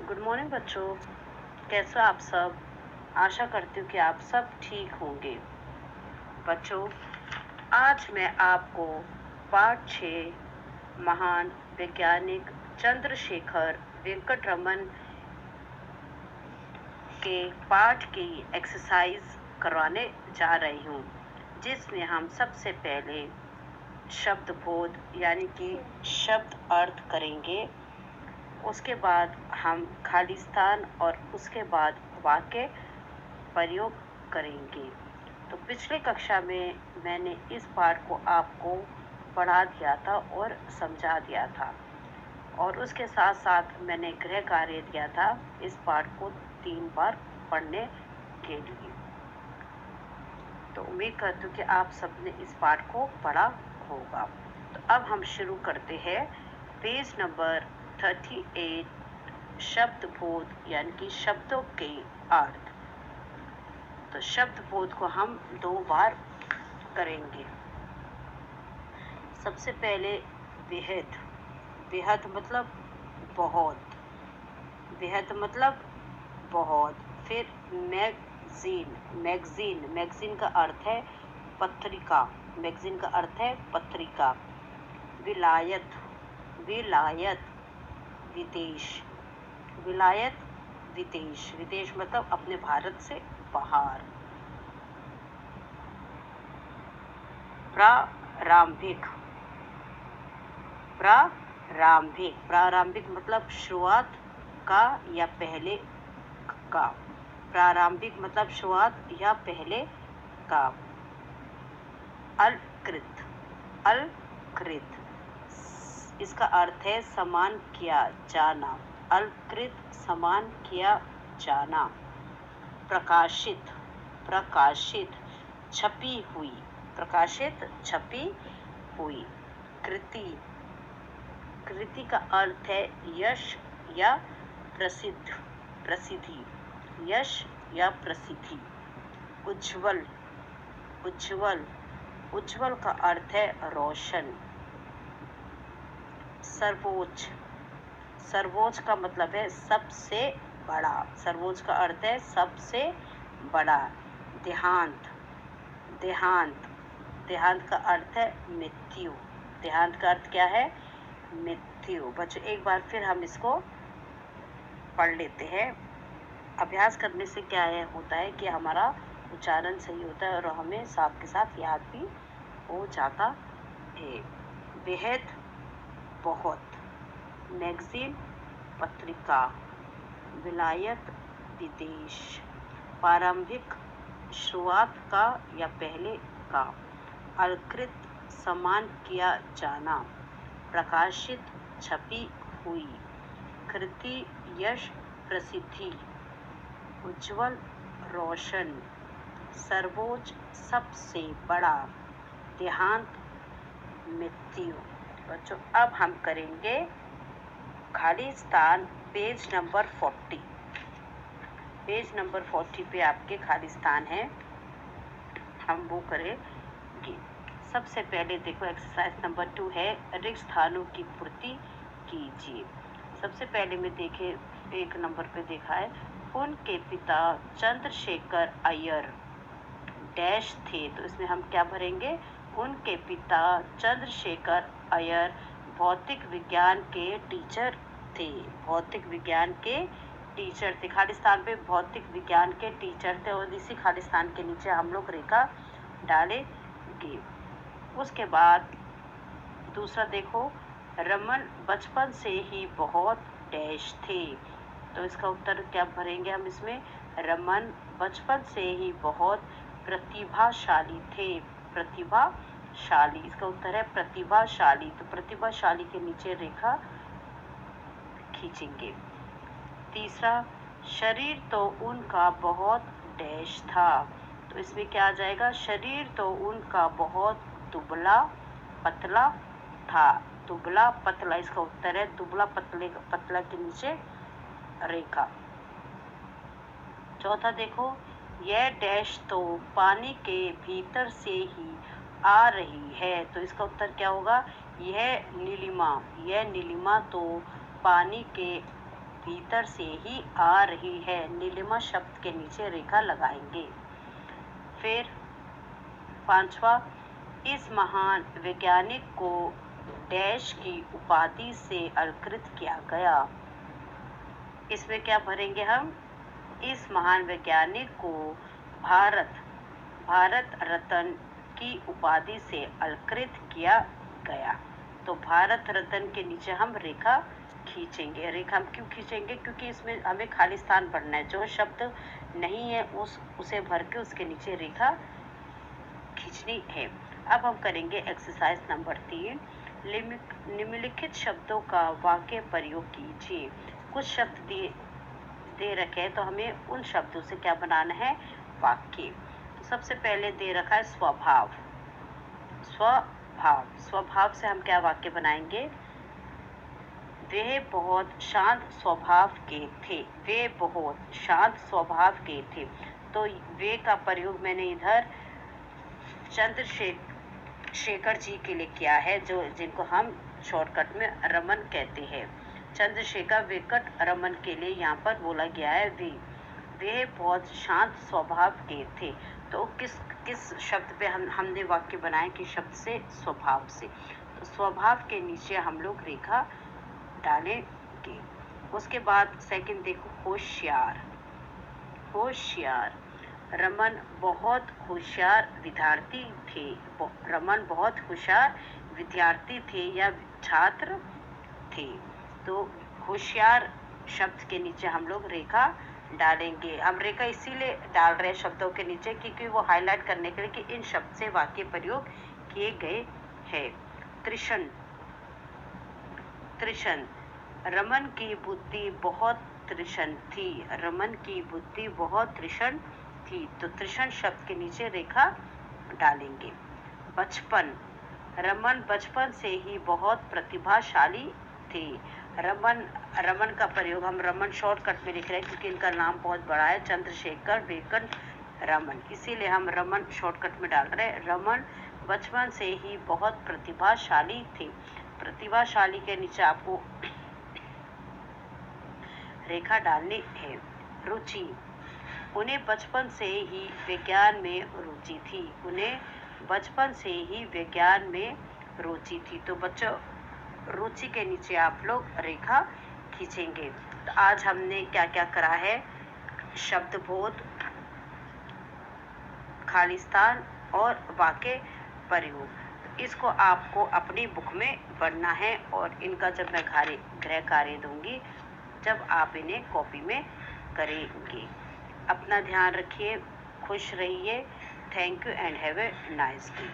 Good morning बच्चों। कैसे हो आप सब? आशा करती हूँ कि आप सब ठीक होंगे। बच्चों, आज मैं आपको पाठ 6 महान वैज्ञानिक चंद्रशेखर वेंकट रमन के पाठ की एक्सरसाइज करवाने जा रही हूँ, जिसमें हम सबसे पहले शब्द बोध यानी कि शब्द अर्थ करेंगे। उसके बाद हम खालिस्तान और उसके बाद वाक्य प्रयोग करेंगे। तो पिछले कक्षा में मैंने इस पाठ को आपको पढ़ा दिया था और समझा दिया था, और उसके साथ साथ मैंने गृह कार्य दिया था इस पाठ को 3 बार पढ़ने के लिए। तो उम्मीद करती हूँ कि आप सबने इस पाठ को पढ़ा होगा। तो अब हम शुरू करते हैं। पेज नंबर 38 शब्द बोध यानी कि शब्दों के अर्थ। तो शब्द बोध को हम 2 बार करेंगे। सबसे पहले बेहद। बेहद मतलब बहुत। बेहद मतलब बहुत। फिर मैगजीन। मैगजीन। मैगजीन का अर्थ है पत्रिका। मैगजीन का अर्थ है पत्रिका। विलायत। विलायत विदेश। विलायत विदेश। विदेश मतलब अपने भारत से बाहर। प्रारंभिक। प्रारंभिक। प्रारंभिक मतलब शुरुआत का या पहले का। प्रारंभिक मतलब शुरुआत या पहले का। अलकृत। अलकृत इसका अर्थ है समान किया जाना। अलकृत समान किया जाना। प्रकाशित। प्रकाशित छपी हुई। प्रकाशित छपी हुई। कृति। कृति का अर्थ है यश या प्रसिद्ध। प्रसिद्धि। यश या प्रसिद्धि। उज्ज्वल। उज्ज्वल। उज्ज्वल का अर्थ है रोशन। सर्वोच्च। सर्वोच्च का मतलब है सबसे बड़ा। सर्वोच्च का अर्थ है सबसे बड़ा। देहांत। देहांत। देहांत का अर्थ है मृत्यु। देहांत का अर्थ क्या है? मृत्यु। बच्चों, एक बार फिर हम इसको पढ़ लेते हैं। अभ्यास करने से क्या होता है कि हमारा उच्चारण सही होता है और हमें साथ के साथ याद भी हो जाता है। बेहद बहुत। मैगजीन पत्रिका। विलायत विदेश। प्रारंभिक शुरुआत का या पहले का। अलकृत समान किया जाना। प्रकाशित छपी हुई। कृति यश प्रसिद्धि। उज्ज्वल रोशन। सर्वोच्च सबसे बड़ा। देहांत मृत्यु। बच्चों, अब हम करेंगे Khalistan. Page number 40। Page number 40 पे आपके खालिस्तान है, हम वो करेंगे। सबसे पहले देखो, एक्सरसाइज नंबर 2 है रिक्त स्थानों की पूर्ति कीजिए। सबसे पहले में देखे 1 नंबर पे देखा है, उनके पिता चंद्रशेखर अय्यर डैश थे। तो इसमें हम क्या भरेंगे? उनके पिता चंद्रशेखर अय्यर भौतिक विज्ञान के टीचर थे। भौतिक विज्ञान के टीचर थे। खालिस्तान पे भौतिक विज्ञान के टीचर थे और इसी खालिस्तान के नीचे हम लोग रेखा डालेंगे। उसके बाद दूसरा देखो, रमन बचपन से ही बहुत डैश थे। तो इसका उत्तर क्या भरेंगे हम इसमें? रमन बचपन से ही बहुत प्रतिभाशाली थे। प्रतिभाशाली। इसका उत्तर है प्रतिभाशाली। तो प्रतिभाशाली के नीचे रेखा खींचेंगे। तीसरा, शरीर तो उनका बहुत डैश था। तो इसमें क्या आ जाएगा? शरीर तो उनका बहुत दुबला पतला था। दुबला पतला। इसका उत्तर है दुबला पतला के नीचे रेखा। चौथा देखो, यह डैश तो पानी के भीतर से ही आ रही है। तो इसका उत्तर क्या होगा? यह नीलिमा। यह नीलिमा तो पानी के भीतर से ही आ रही है। नीलिमा शब्द के नीचे रेखा लगाएंगे। फिर 5वां, इस महान वैज्ञानिक को डैश की उपाधि से अलंकृत किया गया। इसमें क्या भरेंगे हम? इस महान वैज्ञानिक को भारत रत्न की उपाधि से अलंकृत किया गया। तो भारत रत्न के नीचे हम रेखा खींचेंगे। रेखा हम क्यों खींचेंगे? क्योंकि इसमें हमें खाली स्थान भरना है। जो शब्द नहीं है उसे भर के उसके नीचे रेखा खींचनी है। अब हम करेंगे एक्सरसाइज नंबर 3। निम्नलिखित शब्दों का वाक्य प्रयोग कीजिए। कुछ शब्द दे रखे हैं तो हमें उन शब्दों से क्या बनाना है? वाक्य। तो सबसे पहले दे रखा है स्वभाव। स्वभाव से हम क्या वाक्य बनाएंगे? वे बहुत शांत स्वभाव के थे। वे बहुत शांत स्वभाव के थे। तो वे का प्रयोग मैंने इधर चंद्रशेखर जी के लिए किया है, जिनको हम शॉर्टकट में रमन कहते हैं। चंद्रशेखर वेंकट रमन के लिए यहाँ पर बोला गया है वे बहुत शांत स्वभाव के थे। तो किस शब्द पे हमने वाक्य बनाए? किस शब्द से? स्वभाव से। तो स्वभाव के नीचे हम लोग रेखा डालेंगे। उसके बाद सेकंड देखो, होशियार। रमन बहुत होशियार विद्यार्थी थे। रमन बहुत होशियार विद्यार्थी थे या छात्र थे। तो होशियार शब्द के नीचे हम लोग रेखा डालेंगे। हम रेखा इसीलिए डाल रहे हैं शब्दों के नीचे क्योंकि वो हाईलाइट करने के लिए कि इन शब्द से वाक्य प्रयोग किए गए हैं। त्रिशन, रमन की बुद्धि बहुत त्रिशन थी। रमन की बुद्धि बहुत त्रिशन थी। तो त्रिशन शब्द के नीचे रेखा डालेंगे। बचपन, रमन बचपन से ही बहुत प्रतिभाशाली थे। रमन का प्रयोग हम रमन शॉर्टकट में लिख रहे हैं क्योंकि इनका नाम बहुत बड़ा है, चंद्रशेखर वेंकट रमन, इसीलिए हम रमन शॉर्टकट में डाल रहे हैं। रमन बचपन से ही बहुत प्रतिभाशाली थे। प्रतिभाशाली के नीचे आपको रेखा डालनी है। रुचि, उन्हें बचपन से ही विज्ञान में रुचि थी। उन्हें बचपन से ही विज्ञान में रुचि थी। तो बच्चों, रुचि के नीचे आप लोग रेखा खींचेंगे। तो आज हमने क्या क्या करा है? शब्दबोध, खालिस्तान और वाक्य प्रयोग। इसको आपको अपनी बुक में पढ़ना है और इनका जब मैं गृह कार्य दूंगी जब आप इन्हें कॉपी में करेंगे। अपना ध्यान रखिए, खुश रहिए। Thank you and have a nice day.